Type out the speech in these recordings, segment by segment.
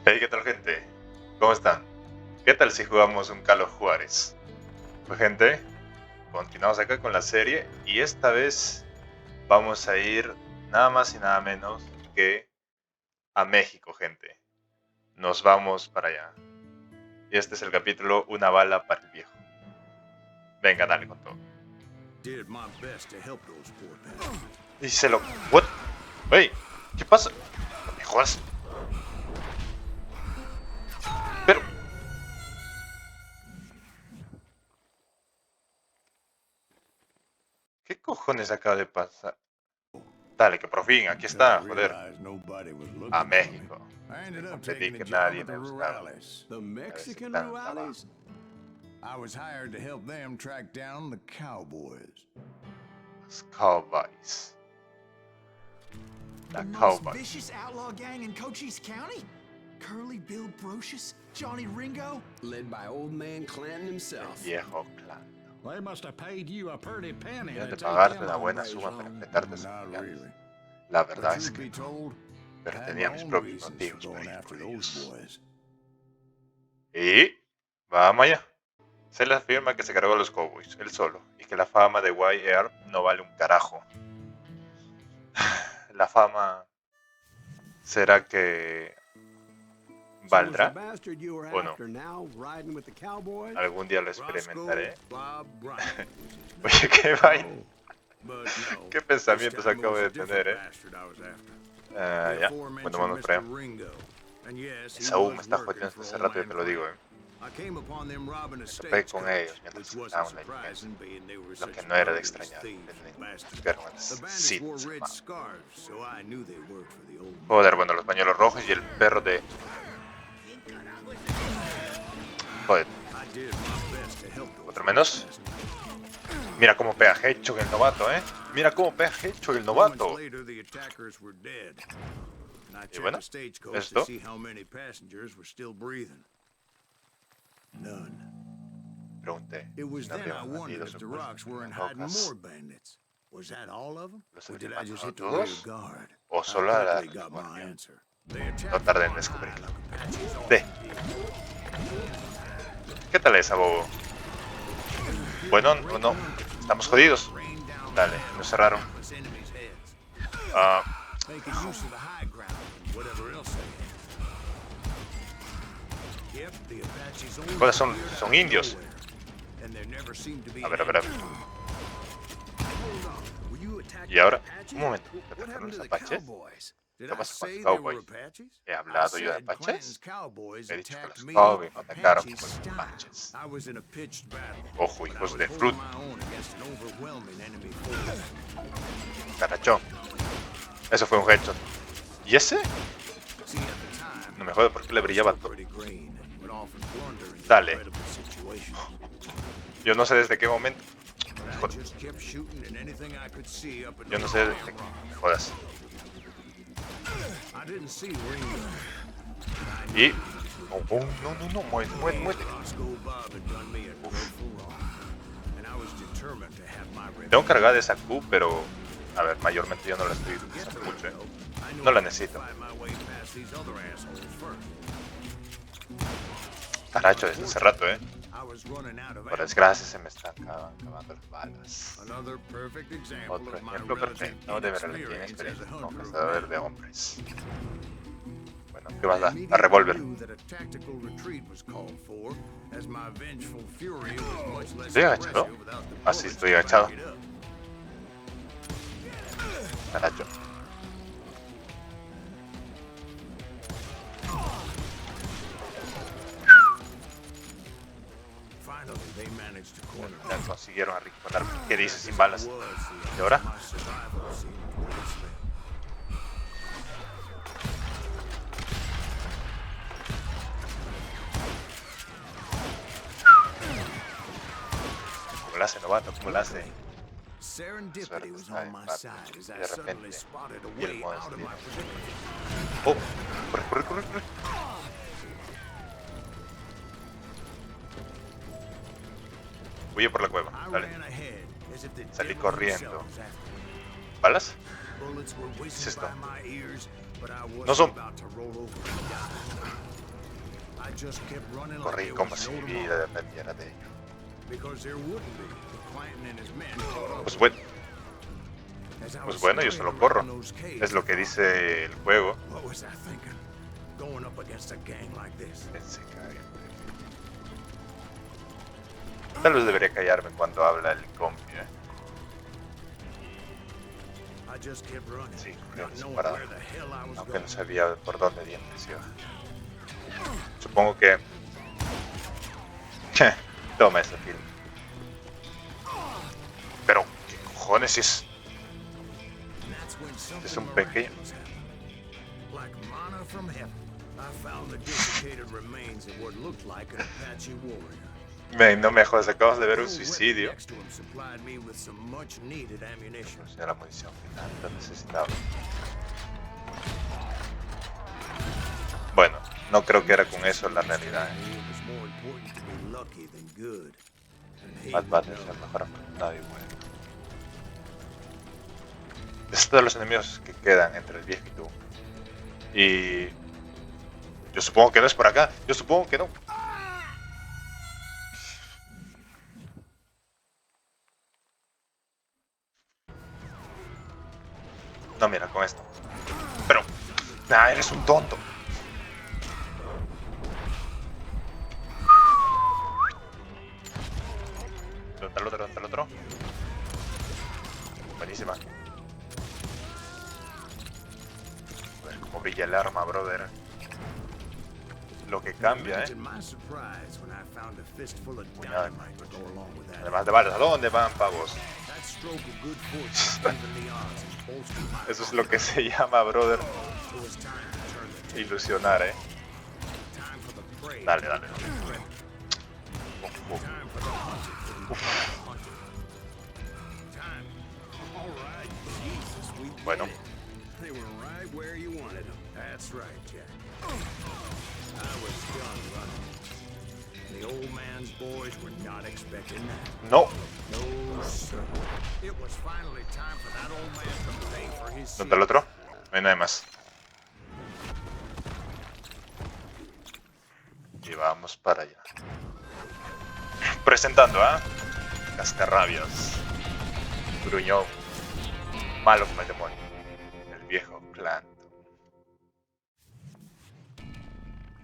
Hey, ¿qué tal, gente? ¿Cómo están? ¿Qué tal si jugamos un Call of Juarez? Pues, gente, continuamos acá con la serie y esta vez vamos a ir nada más y nada menos que a México, gente. Nos vamos para allá. Y este es el capítulo Una bala para el viejo. Venga, dale con todo. Y se lo... ¿What? Hey, ¿qué pasa? No me jodas. Pero... ¿qué cojones acaba de pasar? Dale, que por fin, aquí está, joder. A México. Comprendí que nadie me buscaba. The Mexican rurales? I was hired to help them track down the cowboys. Los cowboys. La The most cowboy. vicious outlaw gang in Cochise County? Curly Bill Brocious, Johnny Ringo? Led by old man Clanton himself. Viejo clan. They must have paid you a pretty penny Tienes to de take pagarte them una buena hombres suma para on. enfrentarte a sus Not villanos. really. La But verdad es truth que be no. told, Pero I had tenía my mis own propios reasons motivos for para going ir after por those ellos. boys. Y... vamos allá. Se le afirma que se cargó a los cowboys, él solo, y que la fama de YR no vale un carajo. La fama... ¿será que... valdrá? ¿O no? Algún día lo experimentaré. Oye, qué vaina. ¿Qué pensamientos acabo de tener, ya, bueno, vamos para allá. Saúl me está jodiendo desde hace rato, ya te lo digo, Me topé con ellos mientras estaban en la iglesia. Lo que no era de extrañar, identificaron asesinos, hermano. Joder, bueno, los pañuelos rojos y el perro de... joder. Otro menos. Mira cómo pega Hedgehog el novato, Mira cómo pega Hedgehog el novato. Y bueno, esto. Pregunté si no había bandidos ocultos en las rocas. ¿Los habría matado a todos? ¿O solo a la guardia? No tardé en descubrirlo. ¿Qué tal esa, bobo? Bueno, no. Estamos jodidos. Dale, nos cerraron. ¿Cuáles son indios? A ver. ¿Y ahora? Un momento. ¿Me atacaron los apaches? ¿Qué pasa con los cowboys? ¿He hablado yo de apaches? He dicho que los cowboys me atacaron con los apaches. Ojo, hijos de fruta. Carachón. Eso fue un headshot. ¿Y ese? No me jodas porque le brillaba todo. Dale. Yo no sé desde qué momento. Joder. Yo no sé desde qué... me jodas. Y... no, muerte. Tengo cargada esa Q, pero... a ver, mayormente yo no la estoy utilizando mucho, No la necesito. Caracho, desde hace rato, Por desgracia se me están acabando las balas. Otro ejemplo perfecto de verdadera experiencia como cazador de hombres. Bueno, ¿qué vas a dar? A revólver. ¿Estoy agachado? Ah, sí, estoy agachado. Caracho. Ya consiguieron arrinconarme. ¿Qué dices sin balas? ¿Y ahora? ¿Cómo la hace, novato? ¿Cómo la hace? Suerte está de empate. Y de repente, y el monstruo. ¡Oh! ¡Corre! Huye por la cueva, dale. Salí corriendo. ¿Balas? ¿Qué es esto? No son. Corrí como si mi vida dependiera de ello. Pues bueno, yo solo corro. Es lo que dice el juego. Tal vez debería callarme cuando habla el compi, Sí, corrió separado. Aunque no sabía por dónde dientes iba. Supongo que... Toma ese film. Pero, ¿qué cojones es? Es un pequeño... Man, no me jodas, acabas de ver un suicidio. O sea, la munición final lo necesitaba. Bueno, no creo que era con eso la realidad. Más vale ser mejor afortunado y bueno. Es de los enemigos que quedan entre el viejo y tú. Y... yo supongo que no es por acá. Yo supongo que no. No, mira, con esto. Pero... nah, eres un tonto. ¿Dónde está el otro? ¿Dónde está el otro? Buenísima. A ver cómo brilla el arma, brother. Lo que cambia, Puñada. Además de balas, ¿a dónde van, pavos? Eso es lo que se llama, brother, ilusionar, Dale, dale. Bueno. No. ¿Dónde está el otro? No hay nada más. Y vamos para allá. Presentando a Cascarrabias, Gruñón, malo como el demonio, el viejo clan.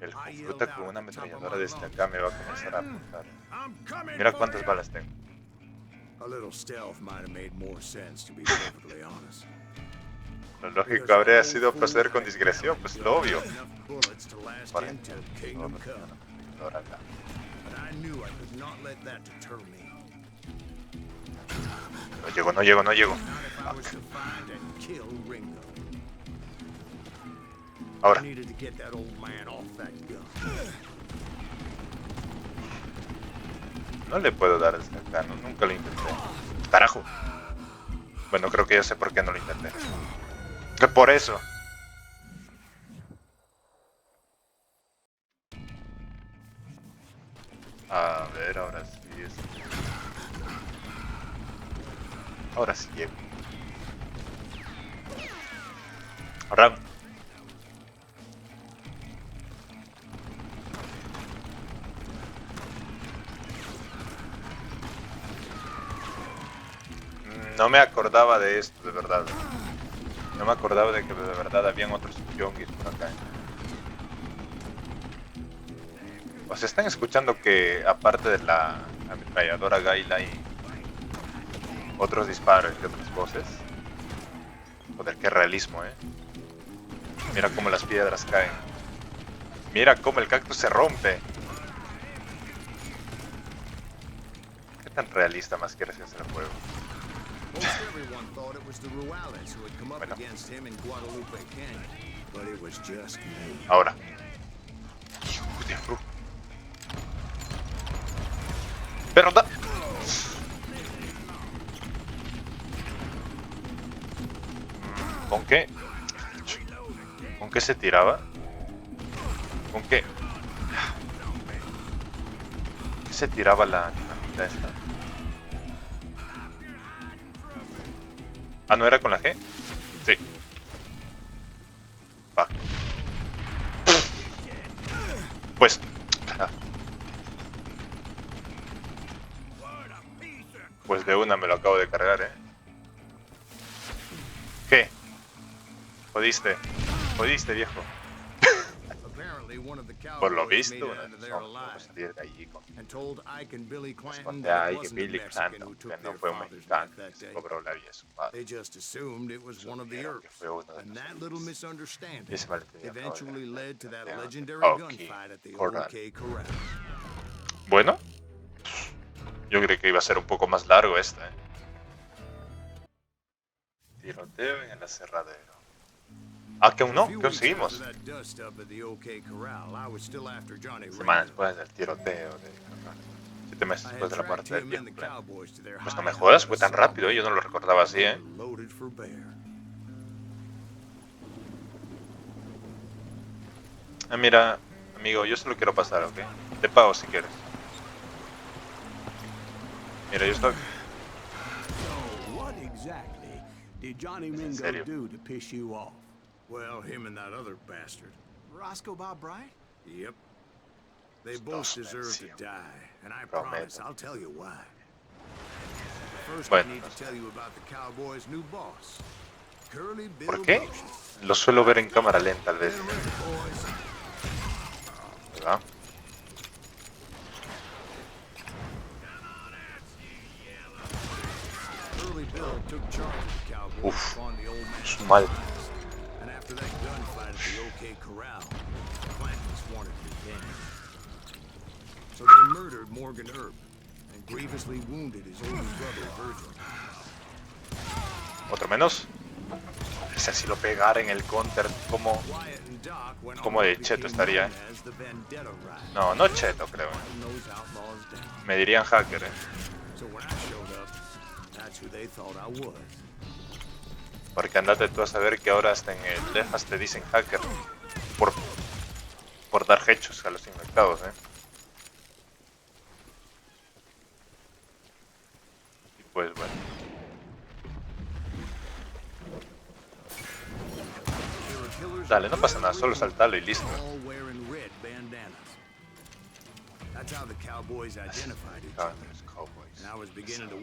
El fruta con una ametralladora de esta acá me va a comenzar a apuntar. Mira cuántas balas tengo. Lo lógico habría sido proceder con discreción, pues lo obvio. No llego. Ahora. No le puedo dar este cano, nunca lo intenté. Carajo. Bueno, creo que ya sé por qué no lo intenté. Por eso. A ver, ahora sí es... ahora sí llego. Ahora... no me acordaba de esto, de verdad. No me acordaba de que de verdad habían otros youngis por acá. O sea, están escuchando que aparte de la ametralladora Gaila hay otros disparos y otras voces. Joder, qué realismo, Mira cómo las piedras caen. Mira cómo el cactus se rompe. ¿Qué tan realista más quieres que sea el juego? Bueno. Ahora. Pero da... ¿Con qué? ¿Con qué se tiraba? ¿Con qué? ¿Qué se tiraba la dinamita esta? Ah, ¿no era con la G? Sí. Fuck. Pues... Pues de una me lo acabo de cargar, ¿Qué? Jodiste. Jodiste, viejo. Por lo visto, vamos a salir de allí con... Responde a que Billy Clanton, que no fue un mexicano, que se cobró la vida de su padre. Supieron que fue uno de nosotros. Y ese malentendido Bueno, yo creí que iba a ser un poco más largo esta, Tiroteo en el aserradero. Ah, que aún no, que aún seguimos. Semanas después del tiroteo de 7 meses después de la muerte del viejo Clanton. Pues no me jodas, fue tan rápido, yo no lo recordaba así, Ah, mira, amigo, yo solo quiero pasar, ¿ok? Te pago si quieres. Mira, yo estoy... ¿En serio? Well, him and that other bastard. Roscoe Bob Bryant? Yep. They both deserve to die, and I promise I'll tell you why. First, I need to tell you about the Cowboys' new boss. Curly Bill. ¿Por qué? Lo suelo ver en cámara lenta, tal vez. ¿Verdad? Uf, es mal. After that gunfight at the OK Corral, the Clantons wanted revenge. So they murdered Morgan Earp and grievously wounded his older brother, Virgil. Otro menos. O sea, si lo pegara en el counter, como de cheto estaría, No, no cheto, creo. Me dirían hacker, Porque andate tú a saber que ahora hasta en el Lefas te dicen hacker por dar hechos a los infectados, Y pues bueno. Dale, no pasa nada, solo saltalo y listo.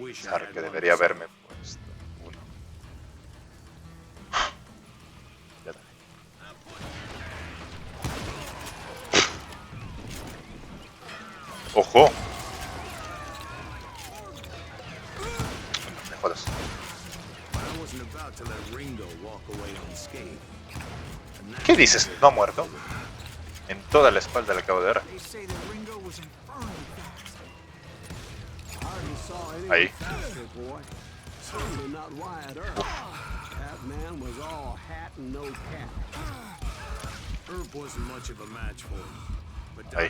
Pensar que debería haberme puesto uno. Ya dale. ¡Ojo! Me jodas. ¿Qué dices? ¿No ha muerto? En toda la espalda le acabo de dar. Ahí. Ahí.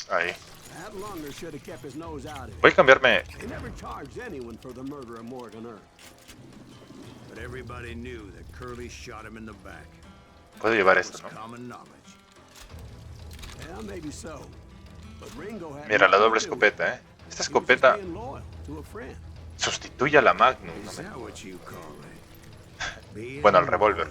Ahí. Voy a cambiarme. Puedo llevar esto, ¿no? Mira, la doble escopeta, Esta escopeta sustituye a la Magnum, ¿no? Bueno, al revólver.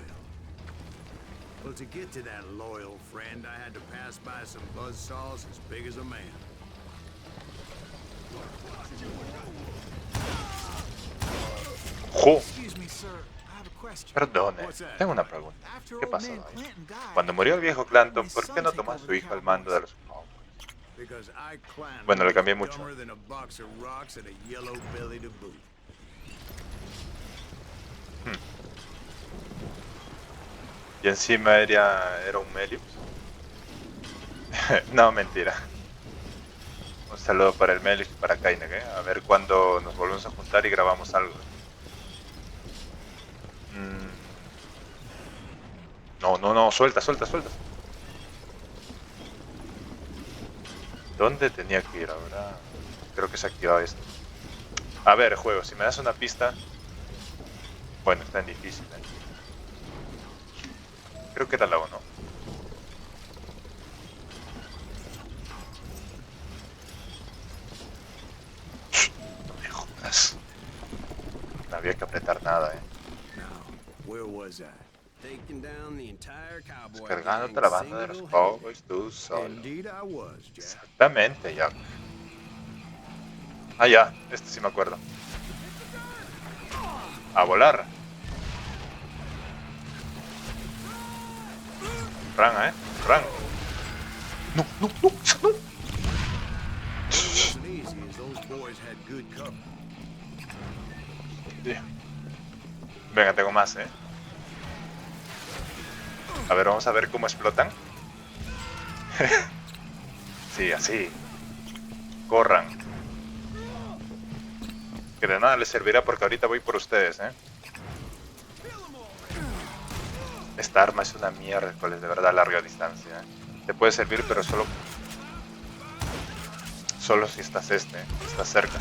¡Jo! Perdone, tengo una pregunta. ¿Qué pasó ahí? Cuando murió el viejo Clanton, ¿por qué no tomó a su hijo al mando de los Cowboys? Bueno, le cambié mucho. Y encima era un Melius. No, mentira. Un saludo para el Melius y para Kainek, A ver cuándo nos volvemos a juntar y grabamos algo. No, suelta. ¿Dónde tenía que ir ahora? Creo que se activaba esto. A ver, juego, si me das una pista... Bueno, está en difícil, Creo que era la 1. No me jodas. No había que apretar nada, taking down the entire cowboy Descargándote gang la banda de los single-handed. cowboys tú solo. Indeed I was, Jack. Exactamente, Jack. Ah, ya, este sí me acuerdo. A volar. Ran, ran. No, no, no, no. It wasn't easy as those boys had good cover. Venga, tengo más, A ver, vamos a ver cómo explotan. Sí, así. Corran. Que de nada les servirá porque ahorita voy por ustedes, Esta arma es una miércoles, de verdad, a larga distancia, Te puede servir, pero solo si estás estás cerca.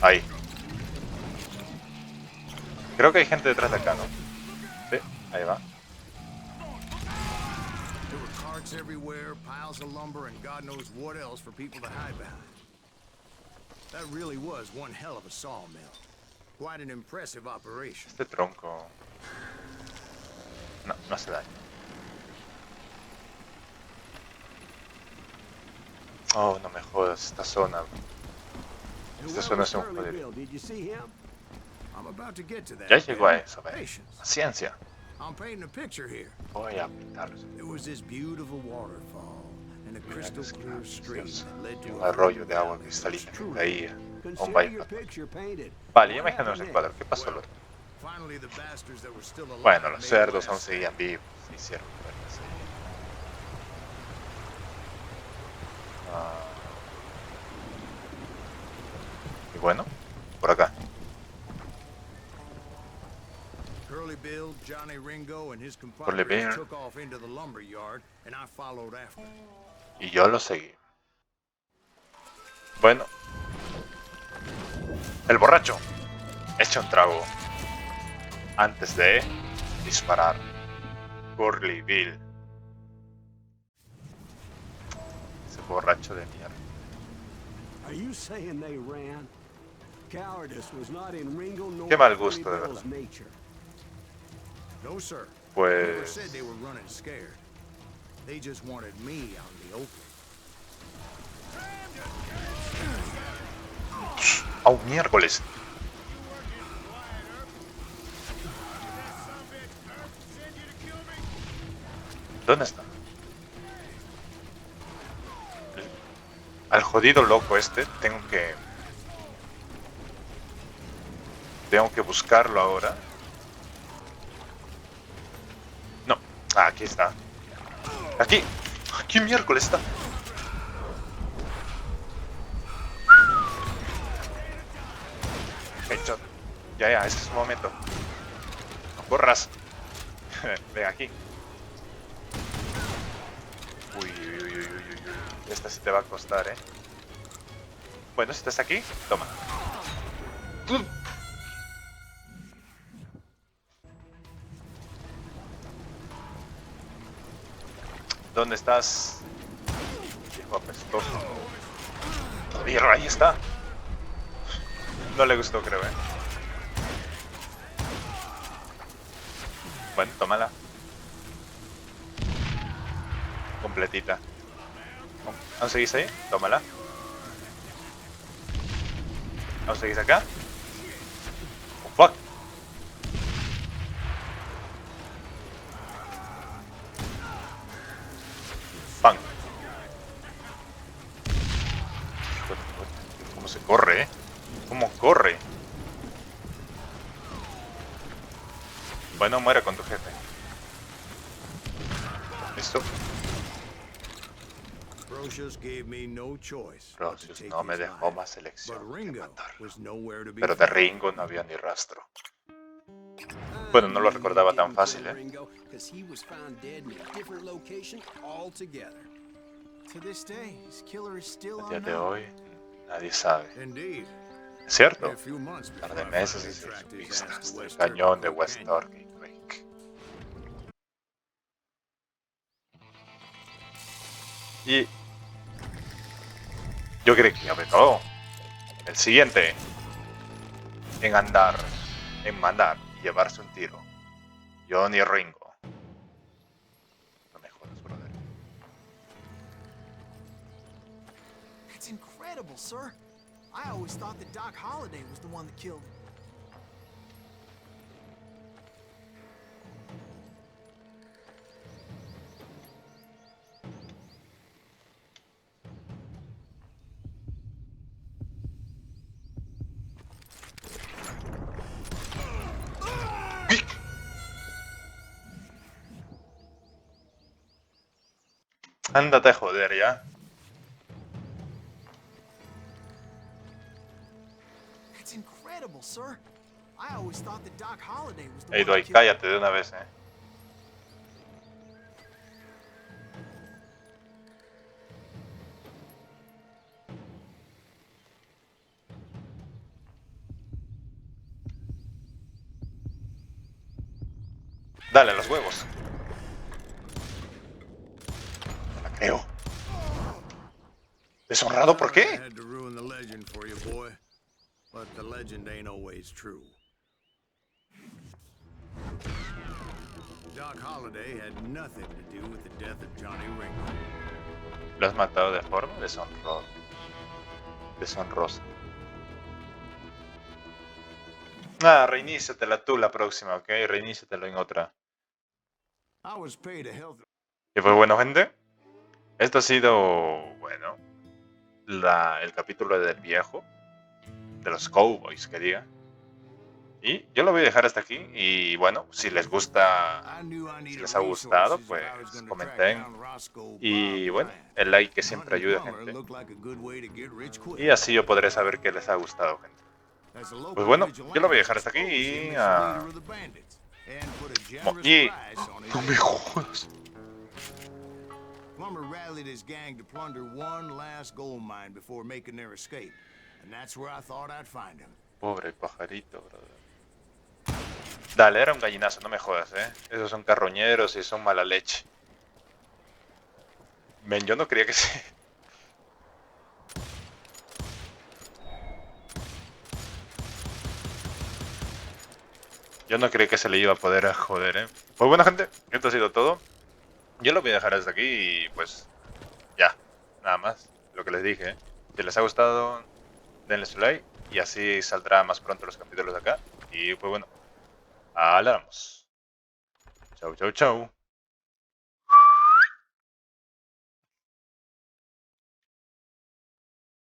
Ahí. Creo que hay gente detrás de acá, ¿no? Sí, ahí va. There were carts everywhere, piles of lumber, and God knows what else for people to hide behind. That really was one hell of a sawmill. Quite an impressive operation. Este tronco... No, no hace daño. Oh, no me jodas, esta zona. Esta zona es un joder. I'm about to get to that. Ya llegó a eso, Patience. Paciencia. I'm painting a picture here. Voy a pintarlo. There was this beautiful waterfall and a crystal clear stream that led to Un a arroyo de agua cristalina que caía a un valle. Vale, ya me imagino el cuadro. ¿Qué pasó, loco? Finally, the bastards that were still alive Bueno, los made cerdos a aún last seguían vivos. Se hicieron fuertes. Y bueno, por acá. Curly Bill, Johnny Ringo, and his Curly Bill. compadres took off into the lumber yard, and I followed after. Y yo lo seguí. Bueno. El borracho. Echa un trago. Antes de disparar. Curly Bill. Ese borracho de mierda. Are you saying they ran? Cowardice was not in Ringo nor Qué mal gusto, de Bill's verdad. nature. No, sir. They never Pues... said they were running scared. They just wanted me out in the open. ¡Oh, miércoles! ¿Dónde está? Al jodido loco este tengo que buscarlo ahora. No, aquí está. Aquí miércoles está. Headshot. Ya, ese es su momento. No corras. Ven aquí. Uy. Esta sí te va a costar, Bueno, si estás aquí, toma. ¿Dónde estás? Viejo apestoso. Mierda, ahí está. No le gustó, creo, Bueno, tómala. Completita. ¿Aún seguís ahí? Tómala. ¿Aún seguís acá? Oh, fuck. Bang. ¿Cómo se corre, ¿Cómo corre? Bueno, muere con tu jefe. ¿Listo? Brocious gave me no choice but to Brocious take no me his dejó life. más But elección que Ringo matarlo. was nowhere to be Pero de found. Ringo no había ni rastro. Bueno, no lo recordaba tan fácil, To this day, his killer is still A día de unknown. hoy, nadie sabe. Indeed. ¿Es cierto? A few months Un par before de I meses finally y se tracked hizo his vista ass to hasta el West cañón de Turkey West Canyon. Turkey Creek. Y... yo creí que ya ve todo. El siguiente. en andar, en mandar y llevarse un tiro. Johnny Ringo. No me jodas, brother. That's incredible, sir. I always thought that Doc Holliday was the one that killed him. Ándate a joder ya. That's incredible, sir. I always thought that Doc Holliday was the Ey, one that Dwight, killed him. cállate de una vez, Dale los huevos. No la creo. ¿Deshonrado por I qué? had to ruin the legend for you, boy. But the legend ain't always true. Doc Holliday had nothing to do with the death of Johnny Ringo. Lo has matado de forma deshonrosa. Ah, reiníciatela tú la próxima, ¿ok? Reiníciatelo en otra. I was paid a healthy... Y pues bueno, gente. Esto ha sido, bueno, el capítulo del viejo. De los cowboys, que diga. Y yo lo voy a dejar hasta aquí. Y bueno, si les gusta, si les ha gustado, pues comenten. Y bueno, el like que siempre ayuda, gente. Y así yo podré saber que les ha gustado, gente. Pues bueno, yo lo voy a dejar hasta aquí y... No me jodas. Plummer rallied his gang to plunder one last gold mine before making their escape. And that's where I thought I'd find him. Pobre pajarito, brother. Dale, era un gallinazo, no me jodas, Esos son carroñeros y son mala leche. Men, yo no creía que se... Yo no creí que se le iba a poder joder, Pues bueno, gente, esto ha sido todo. Yo lo voy a dejar hasta aquí y pues... ya, nada más. Lo que les dije, Si les ha gustado, denle su like y así saldrá más pronto los capítulos de acá. Y pues bueno, hablamos. Chau, chau, chau.